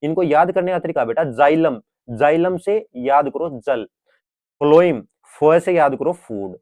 इनको याद करने का तरीका बेटा जाइलम, जाइलम से याद करो जल, फ्लोइम, फ से याद करो फूड।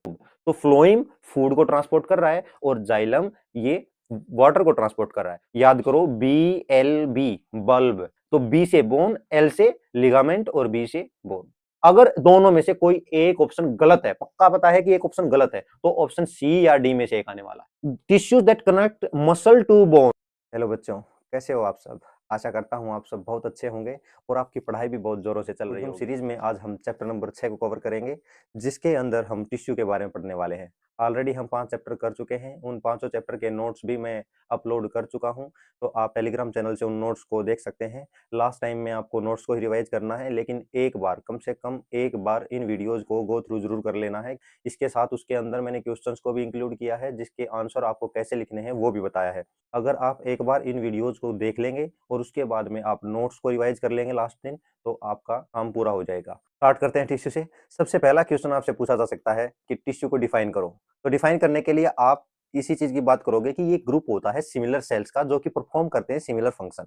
तो फ्लोइम फूड को ट्रांसपोर्ट कर रहा है और जाइलम ये वाटर को ट्रांसपोर्ट कर रहा है। याद करो BLB बल्ब, तो बी से बोन, एल से लिगामेंट और बी से बोन। अगर दोनों में से कोई एक ऑप्शन गलत है, पक्का पता है कि एक ऑप्शन गलत है, तो ऑप्शन सी या डी में से एक आने वाला है। Tissues that connect muscle to bone. Hello बच्चों, कैसे हो आप सब? आशा करता हूँ आप सब बहुत अच्छे होंगे और आपकी पढ़ाई भी बहुत जोरों से चल रही होगी। सीरीज में आज हम चैप्टर नंबर 6 को कवर करेंगे, जिसके अंदर हम टिश्यू के बारे में पढ़ने वाले हैं। ऑलरेडी हम 5 चैप्टर कर चुके हैं, उन पांचों चैप्टर के नोट्स भी मैं अपलोड कर चुका हूं, तो आप टेलीग्राम चैनल से उन नोट्स को देख सकते हैं। लास्ट टाइम में आपको नोट्स को ही रिवाइज करना है, लेकिन एक बार, कम से कम एक बार इन वीडियोज को गो थ्रू जरूर कर लेना है। इसके साथ उसके अंदर मैंने क्वेश्चंस को भी इंक्लूड किया है, जिसके आंसर आपको कैसे लिखने हैं वो भी बताया है। अगर आप एक बार इन वीडियोज को देख लेंगे और उसके बाद में आप नोट्स को रिवाइज कर लेंगे लास्ट दिन, तो आपका काम पूरा हो जाएगा। स्टार्ट करते हैं टिश्यू से। सबसे पहला क्वेश्चन आपसे पूछा जा सकता है कि टिश्यू को डिफाइन करो। तो डिफाइन करने के लिए आप इसी चीज की बात करोगे कि ये ग्रुप होता है सिमिलर सेल्स का, जो कि परफॉर्म करते हैं सिमिलर फंक्शन।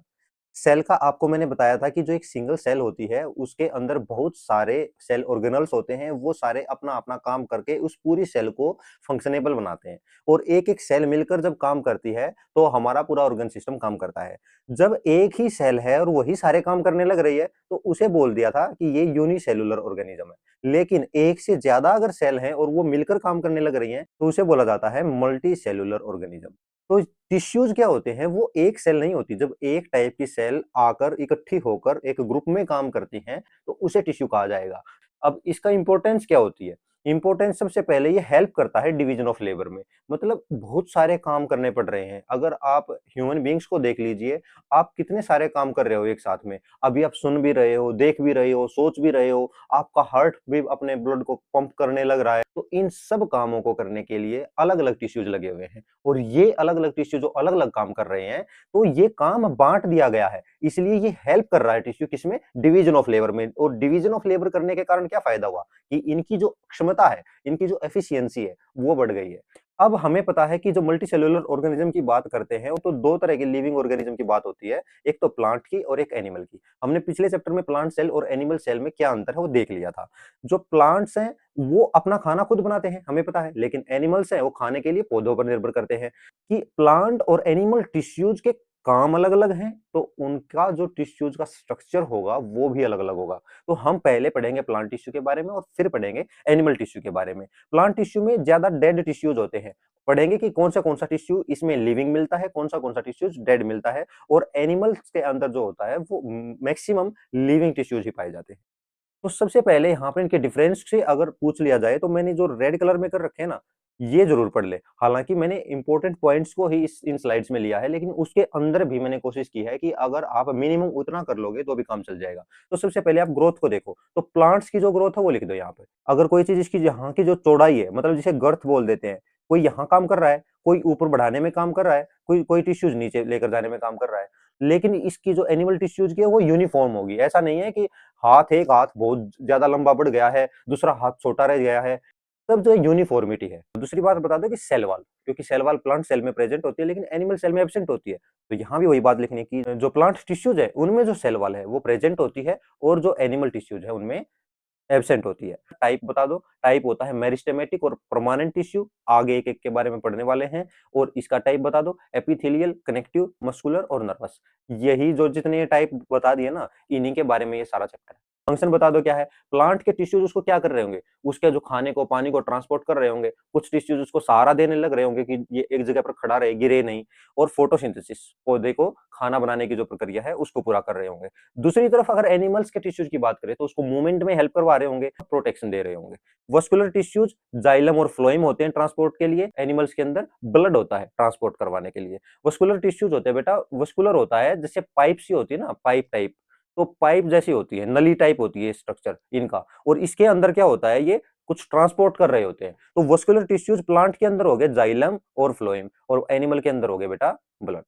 सेल का आपको मैंने बताया था कि जो एक सिंगल सेल होती है उसके अंदर बहुत सारे सेल ऑर्गेनल्स होते हैं, वो सारे अपना अपना काम करके उस पूरी सेल को फंक्शनेबल बनाते हैं। और एक एक सेल मिलकर जब काम करती है तो हमारा पूरा ऑर्गन सिस्टम काम करता है। जब एक ही सेल है और वही सारे काम करने लग रही है, तो उसे बोल दिया था कि ये यूनिसेलुलर ऑर्गेनिज्म है। लेकिन एक से ज्यादा अगर सेल है और वो मिलकर काम करने लग रही हैं, तो उसे बोला जाता है मल्टी सेलुलर ऑर्गेनिज्म। तो टिश्यूज क्या होते हैं, वो एक सेल नहीं होती। जब एक टाइप की सेल आकर इकट्ठी होकर एक ग्रुप में काम करती हैं, तो उसे टिश्यू कहा जाएगा। अब इसका इंपॉर्टेंस क्या होती है? इंपॉर्टेंस सबसे पहले ये हेल्प करता है डिवीजन ऑफ लेबर में। मतलब बहुत सारे काम करने पड़ रहे हैं। अगर आप ह्यूमन बींग्स को देख लीजिए, आप कितने सारे काम कर रहे हो एक साथ में। अभी आप सुन भी रहे हो, देख भी रहे हो, सोच भी रहे हो, आपका हार्ट भी अपने ब्लड को पंप करने लग रहा है। तो इन सब कामों को करने के लिए अलग अलग टिश्यूज लगे हुए हैं, और ये अलग अलग टिश्यू जो अलग अलग काम कर रहे हैं, तो ये काम बांट दिया गया है। इसलिए ये हेल्प कर रहा है टिश्यू किसमें? डिवीजन ऑफ लेबर में। और डिवीजन ऑफ लेबर करने के कारण क्या फायदा हुआ कि इनकी जो क्षमता है, इनकी जो एफिशिएंसी है, वो बढ़ गई है। अब हमें पता है कि जो मल्टी सेलुलर ऑर्गेनिज्म की बात करते हैं, तो दो तरह के लिविंग ऑर्गेनिज्म की बात होती है, एक तो प्लांट की और एक एनिमल की। हमने पिछले चैप्टर में प्लांट सेल और एनिमल सेल में क्या अंतर है वो देख लिया था। जो प्लांट्स हैं वो अपना खाना खुद बनाते हैं, हमें पता है, लेकिन एनिमल्स हैं वो खाने के लिए पौधों पर निर्भर करते हैं। कि प्लांट और एनिमल टिश्यूज के काम अलग अलग हैं, तो उनका जो टिश्यूज का स्ट्रक्चर होगा वो भी अलग अलग होगा। तो हम पहले पढ़ेंगे प्लांट टिश्यू के बारे में और फिर पढ़ेंगे एनिमल टिश्यू के बारे में। प्लांट टिश्यू में ज्यादा डेड टिश्यूज होते हैं, पढ़ेंगे कि कौन सा टिश्यू इसमें लिविंग मिलता है, कौन सा टिश्यूज डेड मिलता है। और एनिमल्स के अंदर जो होता है वो मैक्सिमम लिविंग टिश्यूज ही पाए जाते हैं। तो सबसे पहले यहाँ पे इनके डिफरेंस से अगर पूछ लिया जाए, तो मैंने जो रेड कलर में कर रखे हैं ना, ये जरूर पढ़ ले। हालांकि मैंने इंपॉर्टेंट पॉइंट्स को ही इन स्लाइड्स में लिया है, लेकिन उसके अंदर भी मैंने कोशिश की है कि अगर आप मिनिमम उतना कर लोगे तो भी काम चल जाएगा। तो सबसे पहले आप ग्रोथ को देखो, तो प्लांट्स की जो ग्रोथ है वो लिख दो यहाँ पे। अगर कोई चीज इसकी यहाँ की जो चौड़ाई है, मतलब जिसे गर्थ बोल देते हैं, कोई यहाँ काम कर रहा है, कोई ऊपर बढ़ाने में काम कर रहा है, कोई कोई टिश्यूज नीचे लेकर जाने में काम कर रहा है। लेकिन इसकी जो एनिमल टिश्यूज की है वो यूनिफॉर्म होगी। ऐसा नहीं है कि एक हाथ बहुत ज्यादा लंबा बढ़ गया है, दूसरा हाथ छोटा रह गया है। सब जो यूनिफॉर्मिटी है। दूसरी बात बता दो कि सेल वॉल, क्योंकि सेल वॉल प्लांट सेल में प्रेजेंट होती है, लेकिन एनिमल सेल में एब्सेंट होती है। तो यहाँ भी वही बात लिखने की, जो प्लांट टिश्यूज है उनमें जो सेल वॉल है वो प्रेजेंट होती है, और जो एनिमल टिश्यूज है उनमें एब्सेंट होती है। टाइप बता दो। टाइप होता है मेरिस्टेमेटिक और परमानेंट टिश्यू। आगे एक एक के बारे में पढ़ने वाले हैं। और इसका टाइप बता दो, एपिथेलियल, कनेक्टिव, मस्कुलर और नर्वस। यही जो जितने टाइप बता दिए ना, इन्हीं के बारे में ये सारा चैप्टर है। फंक्शन बता दो क्या है। प्लांट के टिश्यूज उसको क्या कर रहे होंगे? उसके जो खाने को, पानी को ट्रांसपोर्ट कर रहे होंगे। कुछ टिश्यूज उसको सहारा देने लग रहे होंगे कि ये एक जगह पर खड़ा रहे, गिरे नहीं। और फोटोसिंथेसिस, पौधे को खाना बनाने की जो प्रक्रिया है उसको पूरा कर रहे होंगे। दूसरी तरफ अगर एनिमल्स के टिश्यूज की बात करें, तो उसको मूवमेंट में हेल्प करवा रहे होंगे, प्रोटेक्शन दे रहे होंगे। वस्कुलर टिश्यूज जाइलम और फ्लोएम होते हैं ट्रांसपोर्ट के लिए। एनिमल्स के अंदर ब्लड होता है ट्रांसपोर्ट करवाने के लिए। वस्कुलर टिश्यूज होते हैं बेटा, वस्कुलर होता है जैसे पाइप सी होती है ना, पाइप टाइप। तो पाइप जैसी होती है, नली टाइप होती है स्ट्रक्चर इनका। और इसके अंदर क्या होता है, ये कुछ ट्रांसपोर्ट कर रहे होते हैं। तो वस्कुलर टिश्यूज प्लांट के अंदर हो गए जाइलम और फ्लोएम, और एनिमल के अंदर हो गए बेटा ब्लड।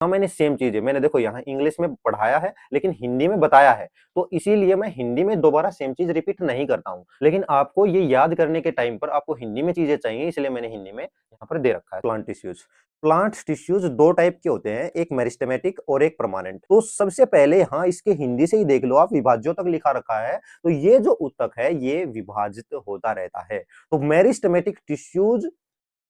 हाँ, मैंने सेम चीज़ है, मैंने देखो यहाँ इंग्लिश में पढ़ाया है, लेकिन हिंदी में बताया है, तो इसीलिए मैं हिंदी में दोबारा सेम चीज़ रिपीट नहीं करता हूँ। लेकिन आपको ये याद करने के टाइम पर आपको हिंदी में चीज़ें चाहिए, इसलिए मैंने हिंदी में यहाँ पर दे रखा है। Plant tissues, plant tissues 2 type के होते हैं, एक मेरिस्टेमेटिक और एक परमानेंट। तो सबसे पहले यहाँ इसके हिंदी से ही देख लो आप, विभाज्यों तक लिखा रखा है, तो ये जो ऊतक है, ये विभाजित होता रहता है। तो मेरिस्टेमेटिक टिश्यूज़,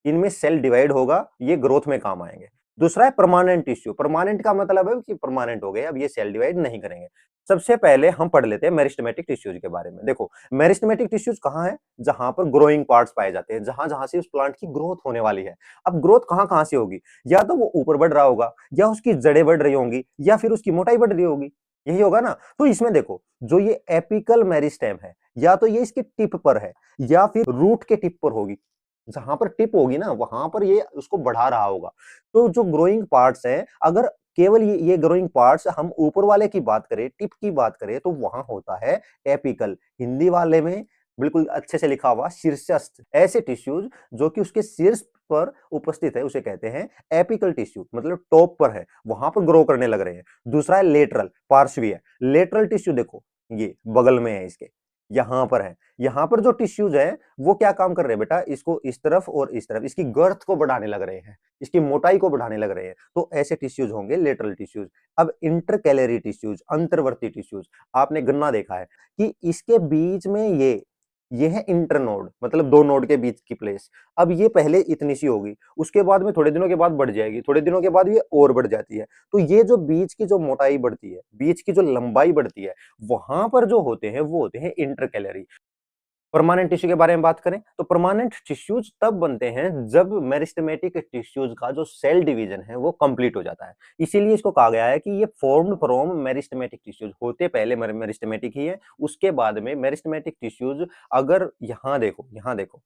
इनमें सेल डिवाइड होगा, ये ग्रोथ में काम आएँगे। दूसरा है परमानेंट टिश्यू, परमानेंट का मतलब है कि परमानेंट हो गए, अब ये सेल डिवाइड नहीं करेंगे। सबसे पहले हम पढ़ लेते हैं मेरिस्टेमेटिक टिश्यूज के बारे में। देखो, मेरिस्टेमेटिक टिश्यूज कहाँ है? जहाँ पर ग्रोइंग पार्ट्स पाए जाते हैं, जहाँ-जहाँ से उस प्लांट की ग्रोथ होने वाली है। अब ग्रोथ कहाँ-कहाँ से होगी? या तो वो ऊपर बढ़ रहा होगा, या उसकी जड़ें बढ़ रही होंगी, या फिर उसकी मोटाई बढ़ रही होगी। यही होगा ना? तो इसमें देखो, जो ये एपिकल मेरिस्टेम है, या तो ये इसके टिप पर है, या फिर रूट के टिप पर होगी। जहाँ पर टिप होगी ना, वहाँ पर ये उसको बढ़ा रहा होगा। तो जो ग्रोइंग पार्ट्स हैं, अगर केवल ये ग्रोइंग पार्ट्स हम ऊपर वाले की बात करें, टिप की बात करें, तो वहाँ होता है एपिकल। हिंदी वाले में बिल्कुल अच्छे से लिखा हुआ शीर्षस्थ। ऐसे टिश्यूज जो कि उसके शीर्ष पर उपस्थित है, उसे कहते हैं एपिकल टिश्यू, मतलब टॉप पर है, वहाँ पर ग्रो करने लग रहे हैं। दूसरा है लेटरल, पार्श्वीय। लेटरल टिश्यू देखो, ये बगल में है इसके, यहाँ पर है। यहाँ पर जो टिश्यूज है, वो क्या काम कर रहे हैं बेटा, इसको इस तरफ और इस तरफ, इसकी गर्थ को बढ़ाने लग रहे हैं, इसकी मोटाई को बढ़ाने लग रहे हैं। तो ऐसे टिश्यूज होंगे लेटरल टिश्यूज। अब इंटरकैलरी टिश्यूज, अंतर्वर्ती टिश्यूज, आपने गन्ना देखा है कि इसके बीच में ये है इंटरनोड, मतलब 2 नोड के बीच की प्लेस। अब ये पहले इतनी सी होगी, उसके बाद में थोड़े दिनों के बाद बढ़ जाएगी, थोड़े दिनों के बाद ये और बढ़ जाती है। तो ये जो बीच की जो मोटाई बढ़ती है, बीच की जो लंबाई बढ़ती है, वहां पर जो होते हैं वो होते हैं इंटरकैलरी। परमानेंट टिश्यू के बारे में बात करें तो परमानेंट टिश्यूज तब बनते हैं जब मेरिस्टेमेटिक टिश्यूज का जो सेल डिवीजन है वो कंप्लीट हो जाता है। इसीलिए इसको कहा गया है कि ये फॉर्म्ड फ्रॉम मेरिस्टेमेटिक टिश्यूज, होते पहले मेरिस्टेमेटिक ही है, उसके बाद में मेरिस्टेमेटिक टिश्यूज। अगर यहाँ देखो,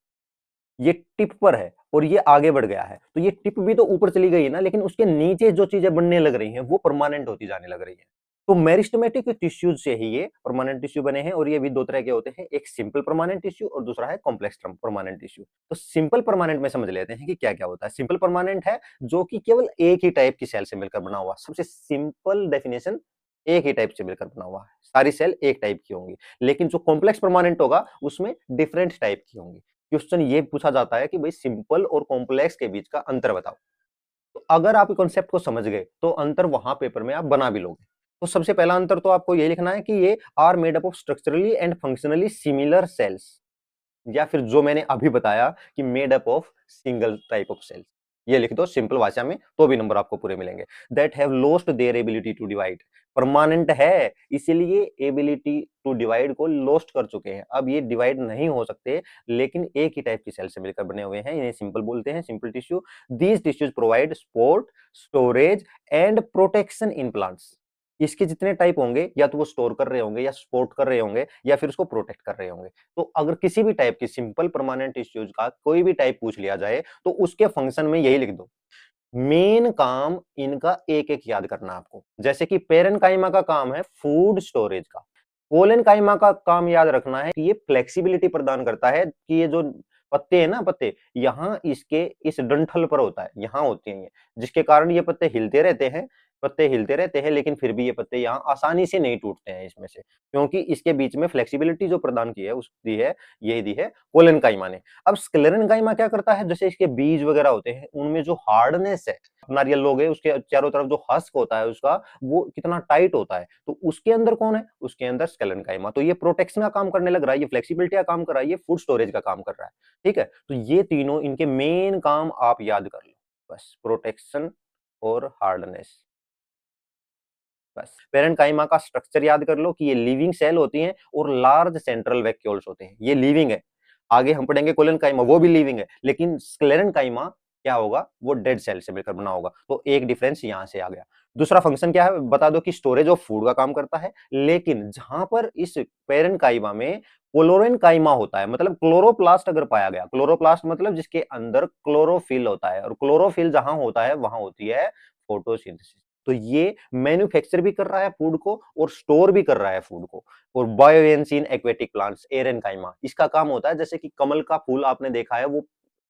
ये टिप पर है और ये आगे बढ़ गया है, तो ये टिप भी तो ऊपर चली गई है ना, लेकिन उसके नीचे जो चीजें बनने लग रही हैं वो परमानेंट होती जाने लग रही है। तो मेरिस्टेमेटिक टिश्यूज से ही ये परमानेंट टिश्यू बने हैं, और ये भी 2 तरह के होते हैं, एक सिंपल परमानेंट टिश्यू और दूसरा है कॉम्प्लेक्स परमानेंट टिश्यू। तो सिंपल परमानेंट में समझ लेते हैं कि क्या-क्या होता है। सिंपल परमानेंट है जो कि केवल एक ही टाइप की सेल से मिलकर बना हुआ, सबसे सिंपल डेफिनेशन, एक ही टाइप से मिलकर बना हुआ है। सारी सेल एक टाइप की होंगी। लेकिन जो कॉम्प्लेक्स परमानेंट होगा उसमें डिफरेंट टाइप की होंगी। क्वेश्चन ये पूछा जाता है कि भाई सिंपल और कॉम्प्लेक्स के बीच का अंतर बताओ। तो अगर आप कॉन्सेप्ट को समझ गए तो अंतर वहां पेपर में आप बना भी लोगे। तो सबसे पहला अंतर तो आपको ये लिखना है कि ये are made up of structurally and functionally similar cells, या फिर जो मैंने अभी बताया कि made up of single type of cells. ये लिख दो सिंपल भाषा में, तो भी नंबर आपको पूरे मिलेंगे। That have lost their ability to divide, permanent है इसीलिए एबिलिटी टू डिवाइड को लॉस्ट कर चुके हैं, अब ये डिवाइड नहीं हो सकते, लेकिन एक ही टाइप की सेल से मिलकर बने हुए हैं, इन्हें सिंपल बोलते हैं, simple tissue. These tissues provide support, storage and protection in plants. इसके जितने टाइप होंगे, या तो वो स्टोर कर रहे होंगे, या सपोर्ट कर रहे होंगे, या फिर उसको प्रोटेक्ट कर रहे होंगे। तो अगर किसी भी टाइप की सिंपल परमानेंट टिश्यूज का कोई भी टाइप पूछ लिया जाए, तो उसके फंक्शन में यही लिख दो। मेन काम इनका एक-एक याद करना आपको। जैसे कि पेरेन्काइमा का काम है फूड स्टोरेज का। कोलेनकाइमा का काम याद रखना है कि ये फ्लेक्सिबिलिटी प्रदान करता है कि ये जो पत्ते हैं ना, पत्ते, यहाँ इसके इस डंठल पर होता है, यहाँ होते हैं ये, जिसके कारण ये पत्ते हिलते रहते हैं, लेकिन फिर भी ये पत्ते यहाँ आसानी से नहीं टूटते हैं इसमें से, क्योंकि इसके बीच में फ्लेक्सिबिलिटी जो प्रदान की है, उस दी है, ये दी है कोलेनकाइमा ने। अब स्क्लेरेनकाइमा क्या करता है, जैसे इसके बीज वगैरह होते हैं, उनमें जो हार्डनेस है, नारियल लोगे उसके चारों तरफ जो हस्क होता है उसका, वो कितना टाइट होता है, तो उसके अंदर कौन है, उसके अंदर स्क्लेरेनकाइमा। तो ये प्रोटेक्शन का काम करने लग रहा है, ये फ्लेक्सिबिलिटी का काम कर रहा है, ये फूड स्टोरेज का काम कर रहा है। ठीक है, तो ये तीनों इनके मेन काम आप याद कर लो, बस प्रोटेक्शन और हार्डनेस। बस पेरेन्काइमा का स्ट्रक्चर याद कर लो कि ये लिविंग सेल होती हैं और लार्ज सेंट्रल वैक्यूल्स होते हैं, ये लिविंग है। आगे हम पढ़ेंगे कोलेनकाइमा, वो भी लिविंग है, लेकिन स्क्लेरेनकाइमा क्या होगा, वो डेड सेल से मिलकर बना होगा। तो एक डिफरेंस यहां से आ गया। दूसरा फंक्शन क्या है बता दो, कि स्टोरेज ऑफ फूड का काम करता है, लेकिन जहां पर इस पेरेन्काइमा में क्लोरेनकाइमा होता है, मतलब क्लोरोप्लास्ट अगर पाया गया, क्लोरोप्लास्ट मतलब जिसके अंदर क्लोरोफिल होता है, और क्लोरोफिल जहां होता है वहां होती है फोटोसिंथेसिस। तो ये मैन्युफैक्चर भी कर रहा है फूड को और स्टोर भी कर रहा है फूड को। और बायोएंसिन एक्वेटिक प्लांट्स एरेनकाइमा, इसका काम होता है, जैसे कि कमल का फूल आपने देखा है, वो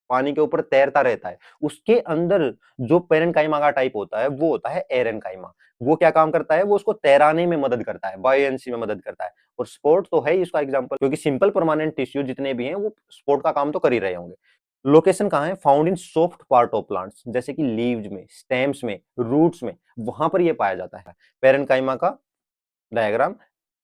पानी के ऊपर तैरता रहता है, उसके अंदर जो पेरेन्काइमा का टाइप होता है वो होता है एरेन्काइमा। वो क्या काम करता है, वो उसको तैराने में मदद करता है, बायोएंसी में मदद करता है। और स्पोर्ट तो है ही इसका एग्जांपल, क्योंकि सिंपल परमानेंट टिश्यू जितने भी हैं वो स्पोर्ट का काम तो कर ही रहे होंगे। लोकेशन कहाँ है, found in soft part of plants, जैसे कि लीव्स में, स्टेम्स में, रूट्स में, वहां पर ये पाया जाता है। पेरेन्काइमा का डायग्राम,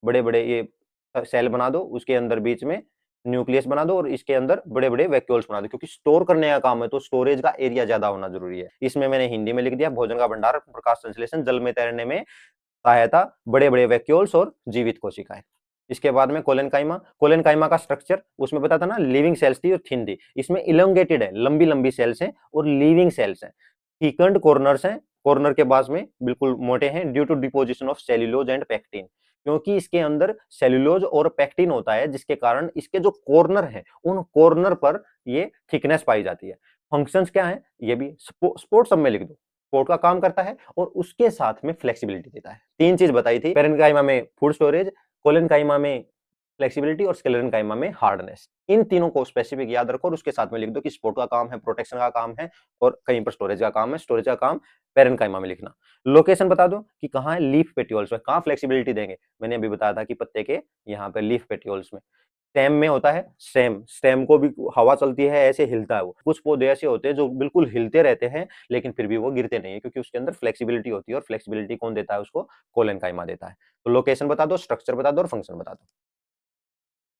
बड़े-बड़े ये सेल बना दो, उसके अंदर बीच में न्यूक्लियस बना दो और इसके अंदर बड़े-बड़े वैक्यूल्स बना दो, क्योंकि स्टोर करने का काम है तो स्टोरेज का एरिया ज्यादा होना जरूरी है। इसमें मैंने हिंदी में लिख दिया, भोजन का भंडार, प्रकाश संश्लेषण, जल में तैरने में सहायता, बड़े-बड़े वैक्यूल्स और जीवित कोशिकाएं। इसके बाद में कोलेनकाइमा, कोलेनकाइमा का स्ट्रक्चर उसमें पता था ना, लिविंग सेल्स थी और थिन थी। इसमें इलोंगेटेड है, लंबी-लंबी सेल्स हैं और लिविंग सेल्स हैं। थीकन्ड कॉर्नर्स हैं, कॉर्नर के पास में बिल्कुल मोटे हैं, due to deposition of cellulose and pectin, क्योंकि इसके अंदर सेल्यूलोज और पेक्टिन होता है, जिसके कारण इसके जो कॉर्नर हैं उन कॉर्नर पर ये थिकनेस पाई जाती है। फंक्शंस क्या है, ये भी स्पोर्ट सब में लिख दो। स्पोर्ट का काम करता है और उसके साथ में फ्लेक्सिबिलिटी देता है। तीन चीज बताई थी, पेरेन्काइमा में फूड स्टोरेज, कोलेनकाइमा में फ्लेक्सिबिलिटी और स्क्लेरेन्काइमा में हार्डनेस। इन तीनों को स्पेसिफिक याद रखो और उसके साथ में लिख दो कि स्पोर्ट का काम है, प्रोटेक्शन का काम है और कहीं पर स्टोरेज का काम है। स्टोरेज का काम पेरेन्काइमा में लिखना। लोकेशन बता दो कि कहाँ है, लीफ पेट्यूल्स में। कहाँ फ्लेक्सिबिलिटी देंगे, मैंने अभी बताया था कि पत्ते के यहाँ पे लीफ पेट्यूल्स में। स्टेम में होता है, स्टेम को भी हवा चलती है ऐसे हिलता है वो। कुछ पौधे ऐसे होते हैं जो बिल्कुल हिलते रहते हैं लेकिन फिर भी वो गिरते नहीं है, क्योंकि उसके अंदर फ्लेक्सिबिलिटी होती है और फ्लेक्सिबिलिटी कौन देता है उसको, कोलेनकाइमा देता है। तो लोकेशन बता दो, स्ट्रक्चर बता दो और फंक्शन बता दो।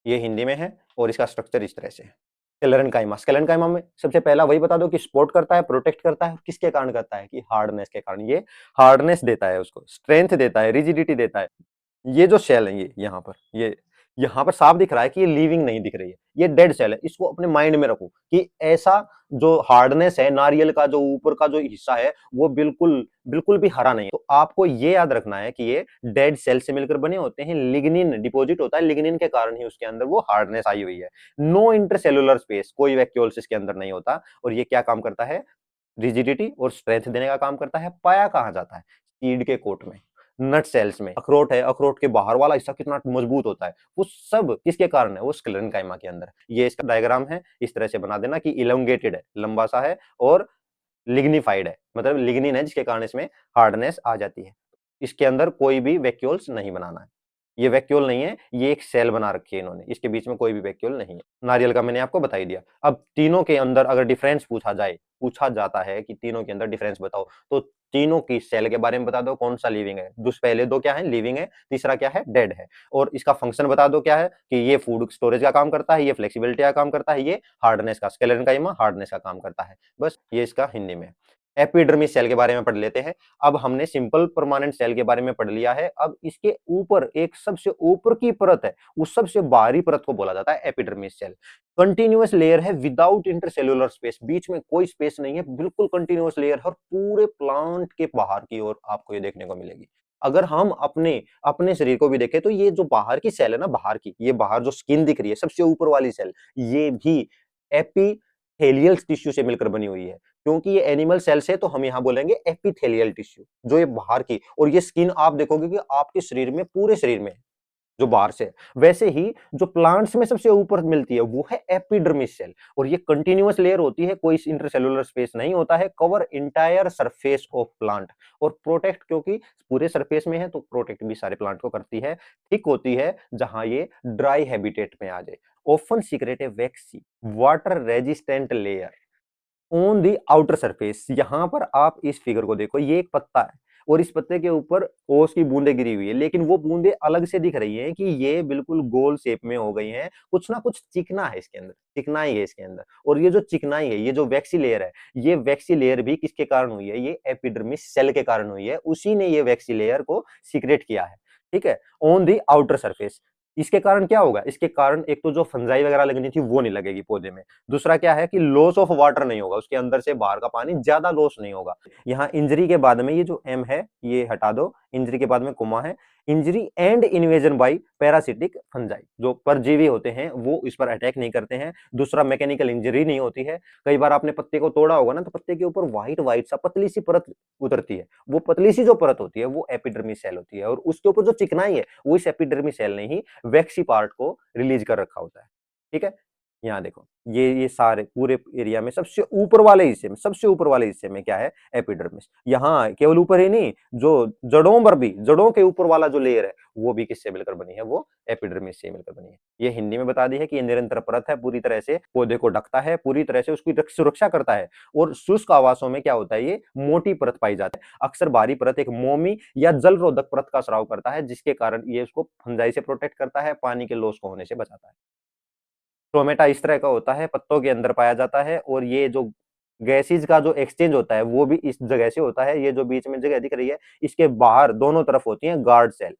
ये हिंदी में है और इसका स्ट्रक्चर इस तरह से है। स्क्लेरेन्काइमा, स्क्लेरेन्काइमा में सबसे पहला वही बता दो कि सपोर्ट करता है, प्रोटेक्ट करता है, किसके कारण करता है, कि हार्डनेस के कारण। ये हार्डनेस देता है उसको, स्ट्रेंथ देता है, रिजिडिटी देता है। ये जो सेल है, ये यहाँ पर साफ दिख रहा है कि ये लिविंग नहीं दिख रही है, ये डेड सेल है। इसको अपने माइंड में रखो कि ऐसा जो हार्डनेस है, नारियल का जो ऊपर का जो हिस्सा है वो बिल्कुल बिल्कुल भी हरा नहीं है। तो आपको ये याद रखना है कि ये डेड सेल से मिलकर बने होते हैं, लिग्निन डिपॉजिट होता है, लिग्निन के कारण ही उसके अंदर वो हार्डनेस आई हुई है। नो इंटरसेलुलर स्पेस, कोई वैक्यूल्स इसके अंदर नहीं होता। और ये क्या काम करता है, रिजिडिटी और स्ट्रेंथ देने का काम करता है। पाया कहाँ जाता है, सीड के कोट में, नट सेल्स में। अखरोट है, अखरोट के बाहर वाला हिस्सा कितना मजबूत होता है, वो सब किसके कारण है, वो स्क्लेरेन्काइमा के अंदर। ये इसका डायग्राम है, इस तरह से बना देना कि इलोंगेटेड है, लंबा सा है, और लिग्निफाइड है, मतलब लिग्निन है जिसके कारण इसमें हार्डनेस आ जाती है। इसके अंदर कोई भी वैक्यूल्स नहीं बनाना है। ये वैक्यूल नहीं है, ये एक सेल बना रखी है इन्होंने, इसके बीच में कोई भी वैक्यूल नहीं है। नारियल का मैंने आपको बता ही दिया। अब तीनों के अंदर अगर डिफरेंस पूछा जाता है कि तीनों के अंदर डिफरेंस बताओ, तो तीनों की सेल के बारे में बता दो, कौन सा लिविंग है। पहले दो क्या है, लिविंग है, तीसरा क्या है, डेड है। और इसका फंक्शन बता दो क्या है, कि ये फूड स्टोरेज का काम करता है, ये फ्लेक्सिबिलिटी का काम करता है, ये हार्डनेस का, स्क्लेरेन्काइमा हार्डनेस का काम करता है। बस ये इसका हिंदी में। एपिडर्मिस सेल के बारे में पढ़ लेते हैं। अब हमने सिंपल परमानेंट सेल के बारे में पढ़ लिया है। अब इसके ऊपर एक सबसे ऊपर की परत है, उस सबसे बाहरी परत को बोला जाता है एपिडर्मिस सेल। कंटिन्यूअस लेयर है विदाउट इंटरसेल्युलर स्पेस, बीच में कोई स्पेस नहीं है, बिल्कुल कंटिन्यूअस लेयर है और पूरे प्लांट के बाहर की ओर आपको ये देखने को मिलेगी। अगर हम अपने अपने शरीर को भी देखें तो ये जो बाहर की सेल है ना, बाहर की, ये बाहर जो स्किन दिख रही है, सबसे ऊपर वाली सेल, ये भी एपिथेलियल टिश्यू से मिलकर बनी हुई है। क्योंकि ये एनिमल सेल्स है तो हम यहाँ बोलेंगे एपिथेलियल टिश्यू, जो ये बाहर की। और ये स्किन आप देखोगे कि आपके शरीर में, पूरे शरीर में, जो बाहर से है। वैसे ही जो प्लांट्स में सबसे ऊपर मिलती है वो है एपिडर्मिस सेल, और ये कंटिन्यूअस लेयर होती है, कोई इंटरसेलुलर स्पेस नहीं होता है, cover entire surface of plant. और प्रोटेक्ट, क्योंकि पूरे सरफेस में है तो प्रोटेक्ट भी सारे प्लांट को करती है। थिक होती है जहां ये ड्राई हैबिटेट में आ जाए। Often secret A vaccine water resistant layer on the outer surface. यहां पर आप इस फिगर को देखो, ये एक पत्ता है और इस पत्ते के ऊपर ओस की बूंदें गिरी हुई है, लेकिन वो बूंदें अलग से दिख रही हैं कि ये बिल्कुल गोल शेप में हो गई हैं। कुछ ना कुछ चिकना है इसके अंदर, चिकनाई है इसके अंदर। और ये जो चिकनाई है, ये जो वैक्सी लेयर है, ये वैक्सी लेयर भी किसके कारण हुई है, ये एपिडर्मिस सेल के कारण हुई है। उसी ने ये वैक्सी लेयर को सीक्रेट किया है, ठीक है, ऑन दी आउटर सरफेस। इसके कारण क्या होगा, इसके कारण एक तो जो फंजाई वगैरह लगनी थी वो नहीं लगेगी पौधे में। दूसरा क्या है कि लॉस ऑफ वाटर नहीं होगा, उसके अंदर से बाहर का पानी ज्यादा लॉस नहीं होगा। यहाँ इंजरी के बाद में ये जो एम है ये हटा दो, इंजरी के बाद में कोमा है। Injury and invasion by parasitic fungi, जो परजीवी होते हैं वो इस पर अटैक नहीं करते हैं। दूसरा मैकेनिकल इंजरी नहीं होती है। कई बार आपने पत्ते को तोड़ा होगा ना, तो पत्ते के ऊपर व्हाइट व्हाइट सा पतली सी परत उतरती है। वो पतली सी जो परत होती है वो एपिडर्मिस सेल होती है, और उसके ऊपर जो चिकनाई है वो इस एपिडर्मिस सेल ने ही वैक्सी पार्ट को रिलीज कर रखा होता है, ठीक है। यहाँ देखो, ये सारे पूरे एरिया में सबसे ऊपर वाले हिस्से में, सबसे ऊपर वाले हिस्से में क्या है, एपिडर्मिस। यहाँ केवल ऊपर ही नहीं, जो जड़ों पर भी, जड़ों के ऊपर वाला जो लेयर है वो भी किससे मिलकर बनी है, वो एपिडर्मिस से मिलकर बनी है। ये हिंदी में बता दी है कि ये निरंतर परत है, पूरी तरह से पौधे को ढकता है, पूरी तरह से उसकी सुरक्षा करता है। और शुष्क आवासों में क्या होता है, ये मोटी परत पाई जाती है। अक्सर बाहरी परत एक मोमी या जल रोधक परत का स्राव करता है, जिसके कारण ये उसको फंजाई से प्रोटेक्ट करता है, पानी के लॉस को होने से बचाता है। टोमेटा इस तरह का होता है, पत्तों के अंदर पाया जाता है, और ये जो गैसेज का जो एक्सचेंज होता है वो भी इस जगह से होता है। ये जो बीच में जगह दिख रही है, इसके बाहर दोनों तरफ होती है गार्ड सेल।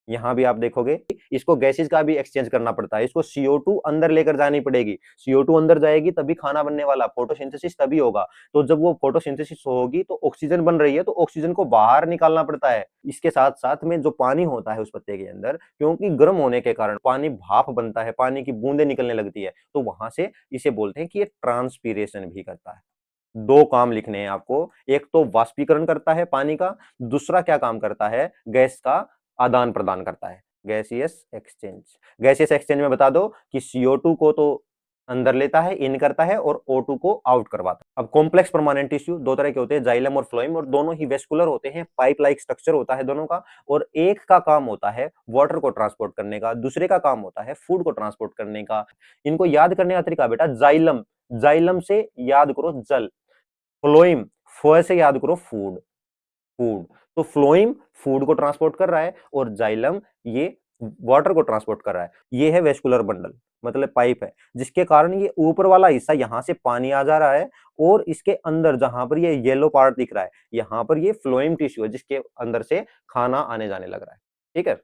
यहाँ भी आप देखोगे, इसको गैसेज का भी एक्सचेंज करना पड़ता है, इसको CO2 अंदर लेकर जानी पड़ेगी। CO2 अंदर जाएगी तभी खाना बनने वाला, फोटोसिंथेसिस तभी होगा। तो जब वो फोटोसिंथेसिस होगी तो ऑक्सीजन बन रही है, तो ऑक्सीजन को बाहर निकालना पड़ता है। इसके साथ साथ में जो पानी होता है उस पत्ते के अंदर, क्योंकि गर्म होने के कारण पानी भाप बनता है, पानी की बूंदें निकलने लगती है, तो वहां से इसे बोलते हैं कि ये ट्रांसपीरेशन भी करता है। दो काम लिखने हैं आपको, एक तो वाष्पीकरण करता है पानी का, दूसरा क्या काम करता है, गैस का आदान प्रदान करता है, गैसियस एक्सचेंज। गैसियस एक्सचेंज में बता दो कि CO2 को तो अंदर लेता है, इन करता है, और O2 को आउट करवाता है। अब कॉम्प्लेक्स परमानेंट टिश्यू दो तरह के होते हैं, जाइलम और फ्लोएम, और दोनों ही वेस्कुलर होते हैं, पाइप लाइक स्ट्रक्चर होता है दोनों का। और एक का काम होता है वाटर को ट्रांसपोर्ट करने का, दूसरे का काम होता है फूड को ट्रांसपोर्ट करने का। इनको याद करने का तरीका बेटा, जाइलम, जाइलम से याद करो जल, फ्लोइम, फ से याद करो फूड, फूड। तो फ्लोइम फूड को ट्रांसपोर्ट कर रहा है, और जाइलम ये वाटर को ट्रांसपोर्ट कर रहा है। ये है वेस्कुलर बंडल, मतलब पाइप है, जिसके कारण ये ऊपर वाला हिस्सा, यहां से पानी आ जा रहा है, और इसके अंदर जहां पर ये येलो पार्ट दिख रहा है, यहां पर ये फ्लोइम टिश्यू है, जिसके अंदर से खाना आने जाने लग रहा है। ठीक है।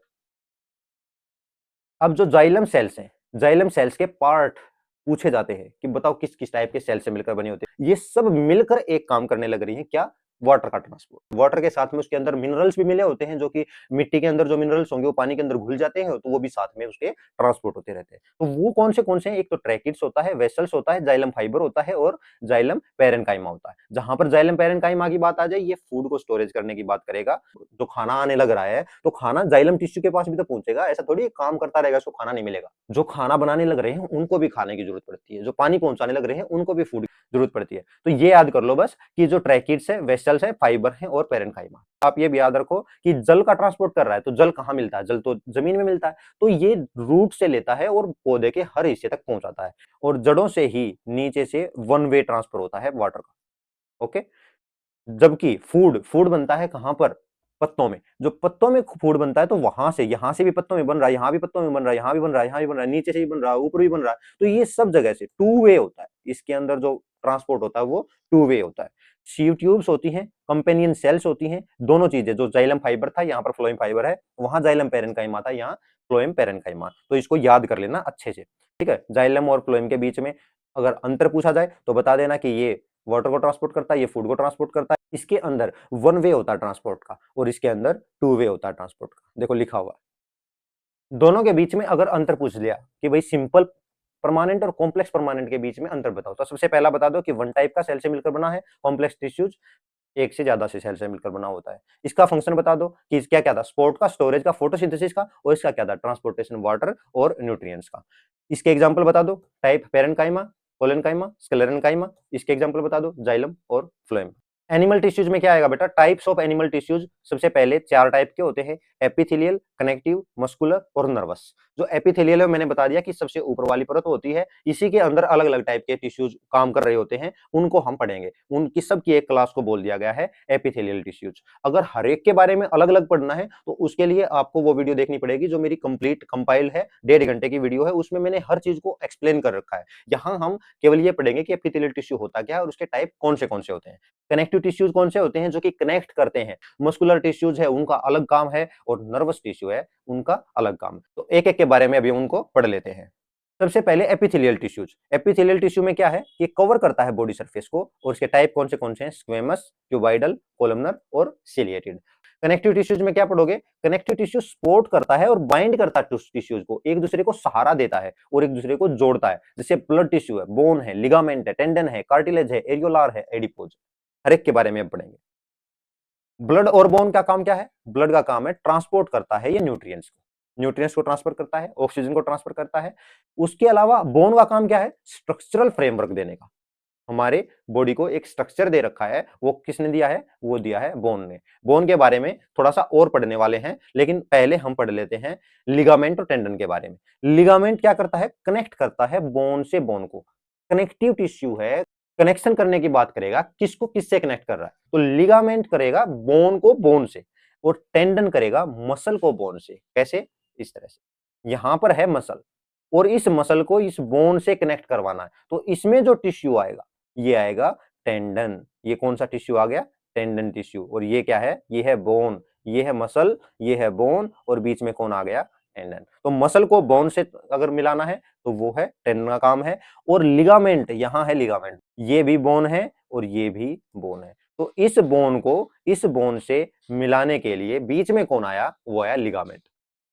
अब जो जाइलम सेल्स हैं, जाइलम सेल्स के पार्ट पूछे जाते हैं कि बताओ किस किस टाइप के सेल से मिलकर बने होते हैं। ये सब मिलकर एक काम करने लग रही हैं, क्या, वाटर का ट्रांसपोर्ट। वाटर के साथ में उसके अंदर मिनरल्स भी मिले होते हैं, जो कि मिट्टी के अंदर जो मिनरल्स होंगे वो पानी के अंदर घुल जाते हैं, तो वो भी साथ में उसके ट्रांसपोर्ट होते रहते हैं। तो वो कौन से हैं, एक तो ट्रैकिड्स होता है, वेसल्स होता है, जाइलम फाइबर होता है, और जाइलम पैरेन्काइमा होता है। जहां पर जाइलम पैरेन्काइमा की बात आ जाए, ये फूड को स्टोरेज करने की बात करेगा। जो खाना आने लग रहा है, तो खाना जाइलम टिश्यू के पास भी तो पहुंचेगा, ऐसा थोड़ी काम करता रहेगा उसको खाना नहीं मिलेगा। जो खाना बनाने लग रहे हैं उनको भी खाने की जरूरत पड़ती है, जो पानी पहुंचाने लग रहे हैं उनको भी फूड की जरूरत पड़ती है। तो ये याद कर लो बस कि जो ट्रैकिड्स है, वेसल्स है, फाइबर है, और पैरेन्काइमा। आप ये भी याद रखो कि जल का ट्रांसपोर्ट कर रहा है, तो जल कहां मिलता है, जल तो जमीन में मिलता है, तो ये रूट से लेता है और पौधे के हर हिस्से तक पहुंचाता है, और जड़ों से ही नीचे से वन वे ट्रांसफर होता है वाटर का। ओके। जबकि फूड फूड बनता है कहां पर, पत्तों में। जो पत्तों में फूड बनता है, तो वहां से, यहां से भी पत्तों में बन रहा है, यहां भी पत्तों में बन रहा है, यहां भी बन रहा है, यहां भी बन रहा है, नीचे से भी बन रहा है, ऊपर भी बन रहा है, तो ये सब जगह से टू वे होता है। इसके अंदर जो ट्रांसपोर्ट होता है वो टू वे होता है। सीव ट्यूब्स होती हैं, कंपेनियन सेल्स होती हैं, दोनों चीजें। जो जाइलम फाइबर था, यहाँ पर फ्लोएम फाइबर है, वहां जाइलम पैरेन्काइमा था, यहाँ फ्लोएम पैरेन्काइमा। तो इसको याद कर लेना अच्छे से। ठीक है। जाइलम और फ्लोएम के बीच में अगर अंतर पूछा जाए तो बता देना कि ये वाटर को ट्रांसपोर्ट करता है, ये फूड को ट्रांसपोर्ट करता है। इसके अंदर वन वे होता है ट्रांसपोर्ट का, और इसके अंदर टू वे होता है ट्रांसपोर्ट का। देखो लिखा हुआ है। दोनों के बीच में अगर अंतर पूछ लिया कि भाई सिंपल परमानेंट और कॉम्प्लेक्स परमानेंट के बीच में अंतर बताओ, तो सबसे पहला बता दो कि वन टाइप का सेल से मिलकर बना है। कॉम्प्लेक्स टिश्यूज एक से ज्यादा से सेल से मिलकर बना होता है। इसका फंक्शन बता दो कि क्या क्या था, स्पोर्ट का, स्टोरेज का, फोटोसिंथेसिस का, और इसका क्या था, ट्रांसपोर्टेशन वाटर और न्यूट्रिएंट्स का। इसके एग्जांपल बता दो, टाइप पैरेन्काइमा, कोलेनकाइमा, स्क्लेरेनकाइमा। इसके एग्जांपल बता दो, जाइलम और फ्लोएम। एनिमल टिश्यूज में क्या आएगा बेटा, टाइप्स ऑफ एनिमल टिश्यूज। सबसे पहले चार टाइप के होते हैं, एपिथेलियल, कनेक्टिव, मस्कुलर और नर्वस। जो एपिथेलियल है मैंने बता दिया कि सबसे ऊपर वाली परत होती है, इसी के अंदर अलग अलग टाइप के टिश्यूज काम कर रहे होते हैं, उनको हम पढ़ेंगे। उनकी सबकी एक क्लास को बोल दिया गया है एपिथेलियल टिश्यूज। अगर हर एक के बारे में अलग अलग पढ़ना है तो उसके लिए आपको वो वीडियो देखनी पड़ेगी जो मेरी कंप्लीट कंपाइल है, 1.5 घंटे की वीडियो है, उसमें मैंने हर चीज को एक्सप्लेन कर रखा है। यहाँ हम केवल ये पढ़ेंगे कि एपिथेलियल टिश्यू होता क्या है और उसके टाइप कौन से होते हैं। कनेक्टिव टिश्यूज कौन से होते हैं, जो कि कनेक्ट करते हैं। मस्कुलर टिश्यूज है, उनका अलग काम है, और नर्वस टिश्यू है, उनका अलग काम है। तो एक एक के बारे में अभी उनको पढ़ लेते हैं। सबसे पहले एपिथेलियल टिश्यूज। एपिथेलियल टिश्यू में क्या है, ये कवर करता है बॉडी सरफेस को, और इसके टाइप कौन से हैं, स्क्वेमस, क्यूबाइडल, कोलमनर और सिलिएटेड। कनेक्टिव टिश्यूज में क्या पढ़ोगे, कनेक्टिव टिश्यू सपोर्ट करता है और बाइंड करता है टिश्यूज को, एक दूसरे को सहारा देता है और एक दूसरे को जोड़ता है। जैसे ब्लड टिश्यू है, बोन है, लिगामेंट है, टेंडन है, कार्टिलेज है, एरियोलार है, एडिपोज। हर एक के बारे में अब पढ़ेंगे। ब्लड और बोन का काम क्या है, ब्लड का काम है ट्रांसपोर्ट करता है ये न्यूट्रिएंट्स को। न्यूट्रिएंट्स को ट्रांसफर करता है, ऑक्सीजन को ट्रांसफर करता है। उसके अलावा बोन का काम क्या है? स्ट्रक्चरल फ्रेमवर्क देने का। हमारे बॉडी को एक स्ट्रक्चर दे रखा है, वो किसने दिया है? वो दिया है बोन ने। बोन के बारे में थोड़ा-सा और पढ़ने वाले हैं, लेकिन पहले हम पढ़ लेते हैं लिगामेंट और टेंडन के बारे में। लिगामेंट क्या करता है? कनेक्ट करता है बोन से बोन को। कनेक्टिव टिश्यू है, कनेक्शन करने की बात करेगा, किसको किससे कनेक्ट कर रहा है? तो लिगामेंट करेगा बोन को बोन से और टेंडन करेगा मसल को बोन से। कैसे? इस तरह से। यहां पर है मसल और इस मसल को इस बोन से कनेक्ट करवाना है, तो इसमें जो टिश्यू आएगा ये आएगा टेंडन। ये कौन सा टिश्यू आ गया? Tendon tissue. और ये क्या है? ये है बोन, ये है मसल, ये है बोन और बीच में कौन आ गया? टेंडन। तो मसल को बोन से अगर मिलाना है तो वो है टेंडन का काम है। और लिगामेंट, यहां है लिगामेंट, ये भी बोन है और ये भी बोन है। तो इस बोन को इस बोन से मिलाने के लिए बीच में कौन आया? वो आया लिगामेंट।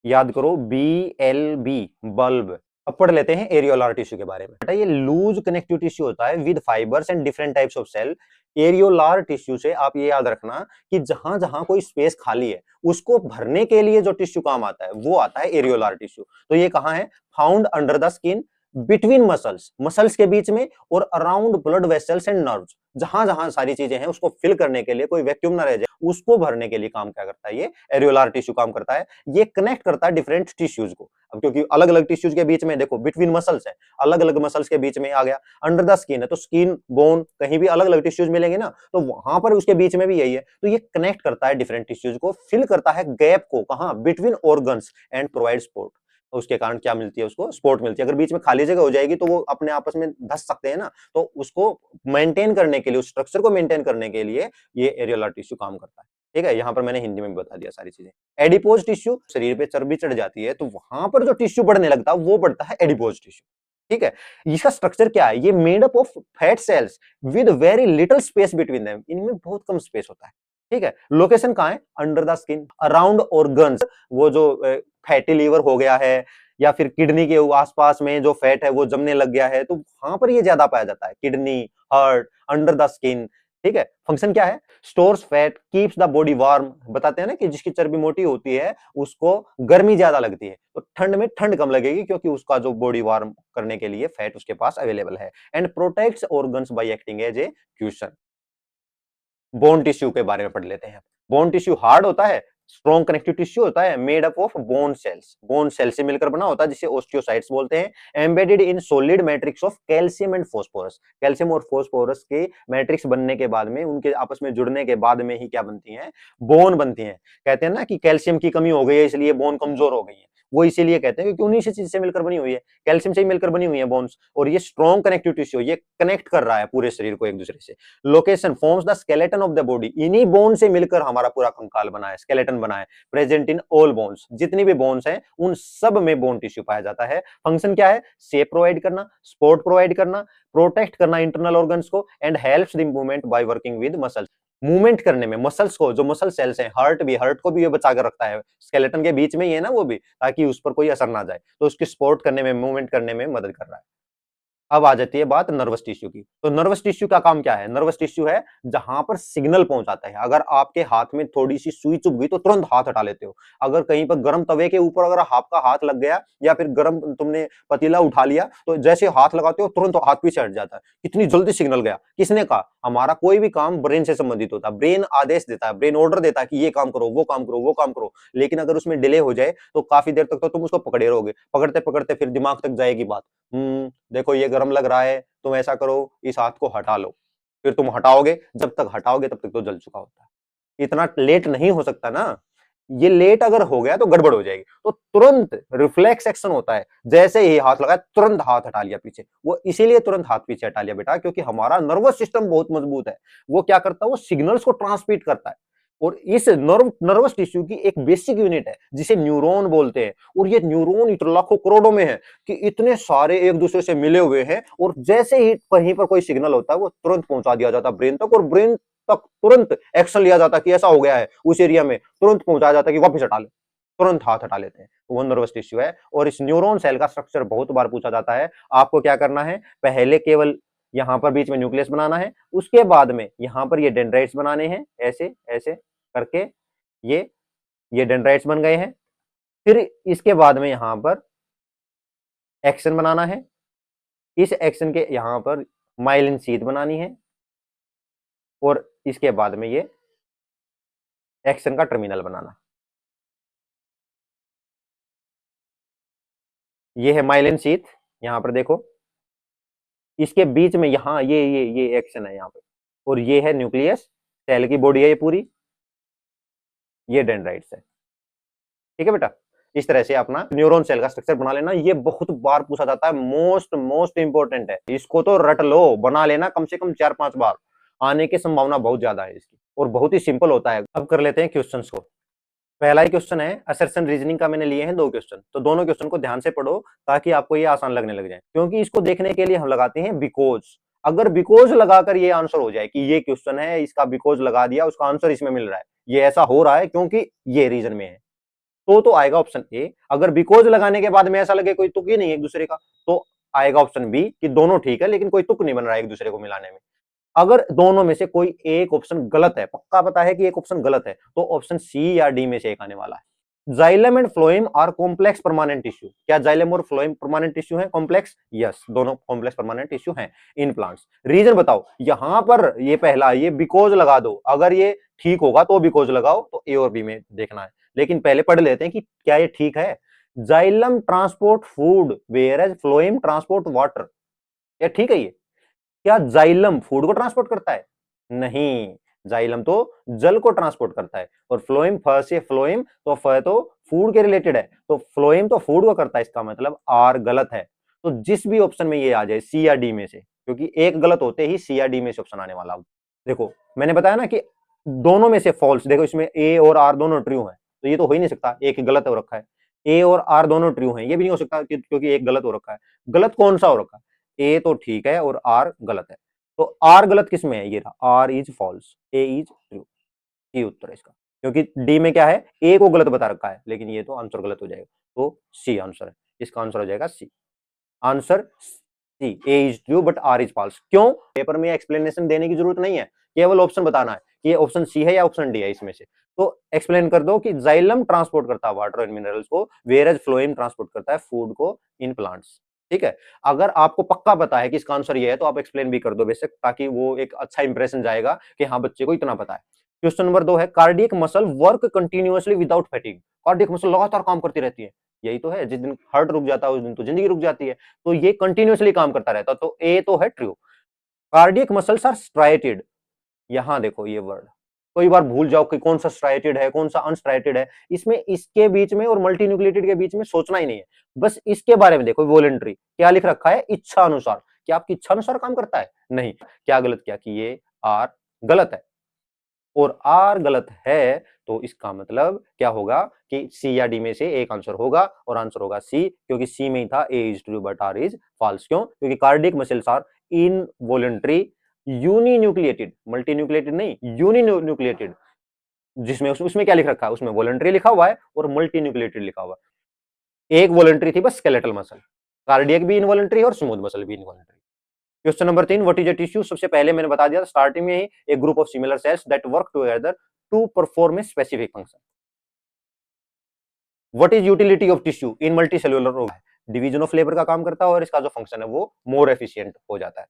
याद करो, BLB, बल्ब। अब पढ़ लेते हैं एरियोलार टिश्यू के बारे में। बेटा ये लूज कनेक्टिव टिश्यू होता है with fibres and different types of cell. Areolar tissue से आप ये याद रखना कि जहां जहां कोई स्पेस खाली है उसको भरने के लिए जो टिश्यू काम आता है वो आता है एरियोलार टिश्यू। तो ये कहां है? Found under the skin, between muscles, muscles के बीच में, और around blood vessels and nerves. जहां जहां सारी चीजें हैं उसको फिल करने के लिए, कोई वैक्यूम ना रह जाए, उसको भरने के लिए काम क्या करता है? ये एरियोलार टिश्यू काम करता है। ये कनेक्ट करता है डिफरेंट टिश्यूज को। अब क्योंकि अलग अलग टिश्यूज के बीच में देखो बिटवीन मसल्स है, अलग अलग मसल्स के बीच में आ गया। अंडर द स्किन है तो स्किन, बोन, कहीं भी अलग अलग टिश्यूज मिलेंगे ना, तो वहां पर उसके बीच में भी यही है। तो ये कनेक्ट करता है डिफरेंट टिश्यूज को, फिल करता है गैप को, कहां? Between organs, and provide support. तो उसके कारण क्या मिलती है? उसको सपोर्ट मिलती है। अगर बीच में खाली जगह हो जाएगी तो वो अपने आपस में धस सकते हैं ना, तो उसको मेंटेन करने के लिए, उस स्ट्रक्चर को मेंटेन करने के लिए ये एरियोलार टिश्यू काम करता है। ठीक है, यहां पर मैंने हिंदी में भी बता दिया सारी चीजें। एडिपोज टिश्यू, शरीर पे चर्बी चढ़ जाती है तो वहां पर जो टिश्यू बढ़ने लगता है वो बढ़ता है एडिपोज टिश्यू। ठीक है, इसका स्ट्रक्चर क्या है? ये made up of fat cells with very little space between them. इनमें बहुत कम स्पेस होता है। ठीक है, लोकेशन कहां है? Under the skin, around organs. वो जो फैटी लीवर हो गया है या फिर किडनी के आसपास में जो फैट है वो जमने लग गया है तो वहां पर ये ज्यादा पाया जाता है। Kidney, heart, under the skin. ठीक है, फंक्शन क्या है? Stores fat, keeps the body warm. बताते हैं ना कि जिसकी चर्बी मोटी होती है उसको गर्मी ज्यादा लगती है, तो ठंड में ठंड कम लगेगी क्योंकि उसका जो बॉडी वार्म करने के लिए फैट उसके पास अवेलेबल है। And protects organs by acting as a cushion. Bone tissue के बारे में पढ़ लेते हैं। बोन टिश्यू हार्ड होता है, स्ट्रॉन्ग कनेक्टिव टिश्यू होता है, made up of bone cells. Bone cell से मिलकर बना होता है जिसे ओस्टियोसाइट्स बोलते हैं। Embedded in solid matrix of calcium and phosphorus. Calcium और फास्फोरस के मैट्रिक्स बनने के बाद में, उनके आपस में जुड़ने के बाद में ही क्या बनती हैं? बोन बनती हैं। कहते हैं ना कि कैल्शियम की कमी हो गई है इसलिए बोन कमजोर हो गई है, वो इसीलिए कहते हैं क्योंकि उन्हीं से चीज से मिलकर बनी हुई है, कैल्शियम से ही मिलकर बनी हुई है बोन्स। और ये स्ट्रॉन्ग कनेक्टिव टिश्यू, ये कनेक्ट कर रहा है पूरे शरीर को एक दूसरे से। Location forms the skeleton of the body. इन्हीं बोन से मिलकर हमारा पूरा कंकाल बना है, स्केलेटन बना है। प्रेजेंट इन ऑल बोन्स, जितनी भी बोन्स हैं उन सब में बोन टिश्यू पाया जाता है। फंक्शन क्या है? शेप प्रोवाइड करना, सपोर्ट प्रोवाइड करना, प्रोटेक्ट करना इंटरनल ऑर्गन्स को, and helps the movement by working with muscles. Movement करने में मसल्स को, जो मसल सेल्स हैं, हार्ट को भी ये बचा कर रखता है, स्केलेटन के बीच में ही है ना वो भी, ताकि उस पर कोई असर ना जाए, तो उसकी सपोर्ट करने में, मूवमेंट करने में मदद कर रहा है। अब आ जाती है बात नर्वस टिश्यू की। तो नर्वस टिश्यू का काम क्या है? नर्वस टिश्यू है जहां पर सिग्नल पहुंचाता है। अगर आपके हाथ में थोड़ी सी सुई चुभ गई तो तुरंत हाथ हटा लेते हो। अगर कहीं पर गर्म तवे के ऊपर अगर आपका हाथ लग गया या फिर गर्म तुमने पतीला उठा लिया तो जैसे हाथ लगाते हो तुरंत हाथ पीछे हट जाता है। कितनी जल्दी सिग्नल गया। किसने कहा? हमारा कोई भी काम ब्रेन से संबंधित होता है। ब्रेन आदेश देता है, ब्रेन ऑर्डर देता है कि ये काम करो, वो काम करो, वो काम करो। लेकिन अगर उसमें डिले हो जाए तो काफी देर तक तो तुम उसको पकड़े रहोगे, पकड़ते पकड़ते फिर दिमाग तक जाएगी बात। देखो ये गर्म लग रहा है, तुम ऐसा करो, इस हाथ को हटा लो। फिर तुम हटाओगे, जब तक हटाओगे तब तक तो जल चुका होता है। इतना लेट नहीं हो सकता ना। ये लेट अगर हो गया तो गड़बड़ हो जाएगी। तो तुरंत रिफ्लेक्स एक्शन होता है, जैसे ही हाथ लगाया तुरंत हाथ हटा लिया पीछे। वो इसीलिए तुरंत हाथ पीछे हटा लिया बेटा, क्योंकि हमारा नर्वस सिस्टम बहुत मजबूत है। वो क्या करता है? वो सिग्नल्स को ट्रांसमिट करता है। और इस नर्वस टिश्यू की एक बेसिक यूनिट है जिसे न्यूरॉन बोलते हैं। और ये न्यूरॉन इतने लाखों करोड़ों में है कि इतने सारे एक दूसरे से मिले हुए हैं, और जैसे ही कहीं पर कोई सिग्नल होता है वो तुरंत पहुंचा दिया जाता है ब्रेन तक, और ब्रेन तक तुरंत एक्शन लिया जाता है कि ऐसा हो गया है उस एरिया में, तुरंत पहुंचाया जाता है कि वापस हटा ले, तुरंत हाथ हटा लेते हैं। तो वो नर्वस टिश्यू है। और इस न्यूरॉन सेल का स्ट्रक्चर बहुत बार पूछा जाता है। आपको क्या करना है? पहले केवल यहां पर बीच में न्यूक्लियस बनाना है, उसके बाद में यहां पर ये डेंड्राइट्स बनाने हैं, ऐसे ऐसे करके ये डेंड्राइट्स बन गए हैं। फिर इसके बाद में यहां पर एक्शन बनाना है, इस एक्शन के यहां पर माइलिन शीथ बनानी है और इसके बाद में ये एक्शन का टर्मिनल बनाना। ये है माइलिन शीथ, यहां पर देखो इसके बीच में यहां ये एक्शन है यहां पे, और ये है न्यूक्लियस, सेल की बॉडी है ये पूरी, ये डेंड्राइट्स है। ठीक है बेटा, इस तरह से अपना न्यूरॉन सेल का स्ट्रक्चर बना लेना। ये बहुत बार पूछा जाता है, मोस्ट मोस्ट इंपॉर्टेंट है, इसको तो रट लो, बना लेना कम से कम 4-5 बार, आने की संभावना बहुत ज्यादा है इसकी, और बहुत ही सिंपल होता है। अब कर लेते हैं क्वेश्चंस को। पहला ही क्वेश्चन है असर्शन रीजनिंग का, मैंने लिए हैं 2 क्वेश्चन, तो दोनों क्वेश्चन को ध्यान से पढ़ो ताकि आपको ये आसान लगने लग जाए, क्योंकि इसको देखने के लिए हम लगाते हैं बिकॉज। अगर बिकॉज लगाकर ये आंसर हो जाए कि ये क्वेश्चन है, इसका बिकॉज लगा दिया, उसका आंसर इसमें मिल रहा है, ये ऐसा हो रहा है क्योंकि ये रीजन में है, तो आएगा ऑप्शन ए। अगर बिकॉज लगाने के बाद में ऐसा लगे कोई तुक ही नहीं है एक दूसरे का, तो आएगा ऑप्शन बी कि दोनों ठीक है लेकिन कोई तुक नहीं बन रहा है एक दूसरे को मिलाने में। अगर दोनों में से कोई एक ऑप्शन गलत है, पक्का पता है कि एक ऑप्शन गलत है, तो ऑप्शन सी या डी में से एक आने वाला है। Xylem and phloem are complex permanent tissue. क्या जाइलम और फ्लोएम परमानेंट टिश्यू है? कॉम्प्लेक्स, यस, दोनों कॉम्प्लेक्स परमानेंट टिश्यू हैं इन प्लांट्स। रीजन बताओ, यहां पर ये पहला ये बिकॉज लगा दो, अगर ये ठीक होगा तो बिकॉज लगाओ, तो ए और बी में देखना है, लेकिन पहले पढ़ लेते हैं कि क्या ये ठीक है। Xylem transport food whereas phloem transport water, क्या ठीक है ये? क्या जाइलम फूड को ट्रांसपोर्ट करता है? नहीं, जाइलम तो जल को ट्रांसपोर्ट करता है, और फ्लोएम, फ से फ्लोएम, तो फ तो फूड के रिलेटेड है, तो फ्लोएम तो फूड को करता है, इसका मतलब आर गलत है। तो जिस भी ऑप्शन में ये आ जाए, सी या डी में से, क्योंकि एक गलत होते ही सी या डी में से ऑप्शन आने वाला। देखो मैंने बताया ना कि दोनों में से फॉल्स, देखो इसमें ए और आर दोनों ट्रू हैं, तो ये तो हो ही नहीं सकता, एक गलत हो रखा है। ए और आर दोनों ट्रू हैं, ये भी नहीं हो सकता क्योंकि एक गलत हो रखा है। गलत कौन सा हो रखा है? ए तो ठीक है और आर गलत है, तो आर गलत किस में है? ये रहा, R is false, A is true, ये उत्तर है इसका। क्योंकि डी में क्या है, ए को गलत बता रखा है, लेकिन ये तो आंसर गलत हो जाएगा, तो सी आंसर है, इसका आंसर हो जाएगा C. Answer C, A is true but R is false. क्यों? पेपर में एक्सप्लेनेशन देने की जरूरत नहीं है, केवल ऑप्शन बताना है कि ये ऑप्शन सी है या ऑप्शन डी है इसमें से। तो एक्सप्लेन कर दो कि जाइलम ट्रांसपोर्ट करता है वाटर एंड मिनरल्स को, वेयरएज फ्लोएम ट्रांसपोर्ट करता है फूड को इन प्लांट्स। ठीक है, अगर आपको पक्का पता है कि इसका आंसर ये है, तो आप एक्सप्लेन भी कर दो बेशक, ताकि वो एक अच्छा इंप्रेशन जाएगा कि हाँ बच्चे को इतना पता है। क्वेश्चन नंबर 2 है, cardiac muscle work continuously without fatigue. Cardiac muscle लगातार काम करती रहती है, यही तो है, जिस दिन हार्ट रुक जाता है उस दिन तो जिंदगी रुक जाती है, तो ये कंटिन्यूअसली काम करता रहता, तो ए तो है true. Cardiac muscles are striated, यहां देखो ये वर्ड, कई बार भूल जाओ कि कौन सा स्ट्राइटेड है कौन सा अनस्ट्राइटेड है, इसमें इसके बीच में और मल्टी न्यूक्लिएटेड के बीच में सोचना ही नहीं है, बस इसके बारे में देखो। वॉलेंट्री क्या लिख रखा है? इच्छा अनुसार। क्या आपकी इच्छा अनुसार काम करता है? नहीं। क्या गलत किया कि ये आर गलत है, और आर गलत है, तो इसका मतलब क्या होगा कि सी या डी में से एक आंसर होगा, और आंसर होगा सी, क्योंकि सी में ही था A is true but R is false. क्यों? क्योंकि cardiac muscles are involuntary uninucleated, multinucleated नहीं, यूनिन्यूक्लिएटेड, जिसमें उसमें क्या लिख रखा है? उसमें वॉलंटरी लिखा हुआ है और मल्टी न्यूक्लिएटेड लिखा हुआ है। एक वॉलंटरी थी बस, स्केलेटल मसल। कार्डियक भी इनवॉलंटरी है और स्मूथ मसल भी involuntary. Question number 3, what is a tissue? सबसे पहले मैंने बता दिया स्टार्टिंग में ही, एक group of similar cells that work together to perform a specific function. What is utility of tissue in multicellular? Division of labour का काम करता है, और इसका जो फंक्शन है वो मोर एफिशिएंट हो जाता है।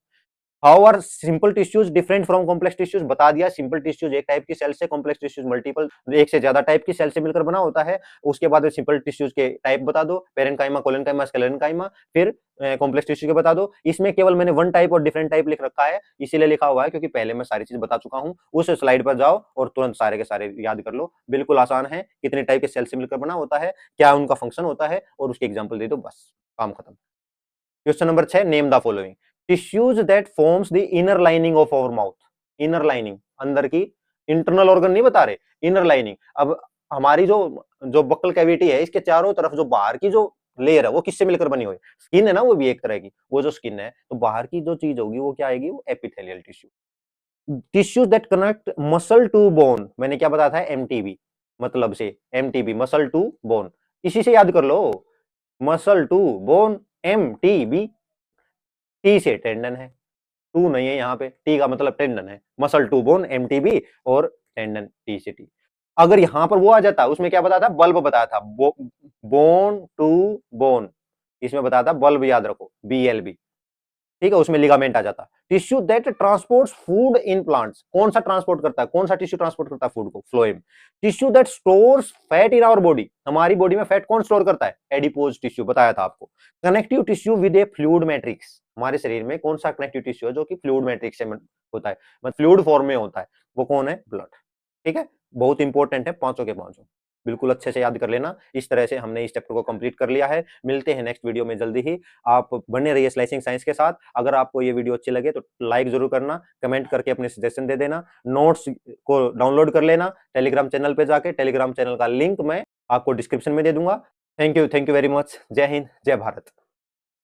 How are simple tissues different from complex tissues? बता दिया, सिंपल टिश्यूज एक टाइप की सेल से, कॉम्प्लेक्स टिश्यूज मल्टीपल, एक से ज्यादा टाइप की सेल से मिलकर बना होता है। उसके बाद सिंपल टिश्यूज के टाइप बता दो, पेरेन्काइमा, कोलेनकाइमा, स्क्लेरेन्काइमा, फिर कॉम्प्लेक्स टिश्यू के बता दो। इसमें केवल मैंने वन टाइप और डिफरेंट टाइप लिख रखा है, इसीलिए लिखा हुआ है क्योंकि पहले मैं सारी चीज बता चुका हूं। उस स्लाइड पर जाओ और तुरंत सारे के सारे याद कर लो, बिल्कुल आसान है। कितने टाइप के सेल से मिलकर बना होता है, क्या उनका फंक्शन होता है, और उसके एग्जाम्पल दे दो, बस काम खत्म। Question number 6, name the following tissues that forms the inner lining of our mouth. Inner lining, अंदर की, इंटरनल ऑर्गन नहीं बता रहे, इनर लाइनिंग। अब हमारी जो जो बक्कल कैविटी है, इसके चारों तरफ जो बाहर की जो लेयर है वो किससे मिलकर बनी हुई? स्किन है ना, वो भी एक तरह की, वो जो स्किन है, तो बाहर की जो चीज होगी वो क्या आएगी? वो epithelial tissue. Tissues that connect muscle to bone, मैंने क्या बताया था? एमटीबी, मतलब से एमटीबी, मसल टू बोन, इसी से याद कर लो, muscle to bone, MTB. T से टेंडन है, टू नहीं है यहाँ पे, टी का मतलब टेंडन है, मसल टू बोन एमटीबी, और टेंडन टी से टी। अगर यहां पर वो आ जाता, उसमें क्या बताया था, बल्ब बताया था, बोन टू बोन, इसमें बताया था बल्ब, याद रखो BLB, ठीक है, उसमें लिगामेंट आ जाता। Tissue that transports food in plants, कौन सा ट्रांसपोर्ट करता है, कौन सा टिश्यू ट्रांसपोर्ट करता है फूड को, phloem. Tissue that stores fat in our body, हमारी बॉडी में फैट कौन स्टोर करता है, एडिपोज टिश्यू, बताया था आपको। Connective tissue with a fluid matrix, हमारे शरीर में कौन सा कनेक्टिव टिश्यू है जो कि फ्लूइड मैट्रिक्स से होता है, मतलब फ्लूइड फॉर्म में होता है, वो कौन है, ब्लड। ठीक है, बहुत इंपॉर्टेंट है, पांचों के पांचों, बिल्कुल अच्छे से याद कर लेना। इस तरह से हमने इस चैप्टर को कंप्लीट कर लिया है। मिलते हैं नेक्स्ट वीडियो में जल्दी ही। आप बने रहिए स्लाइसिंग साइंस के साथ। अगर आपको ये वीडियो अच्छी लगे तो लाइक जरूर करना, कमेंट करके अपने सजेशन दे देना, नोट्स को डाउनलोड कर लेना टेलीग्राम चैनल पे जाके। टेलीग्राम चैनल का लिंक मैं आपको डिस्क्रिप्शन में दे दूंगा। Thank you very much. जय हिंद, जय भारत।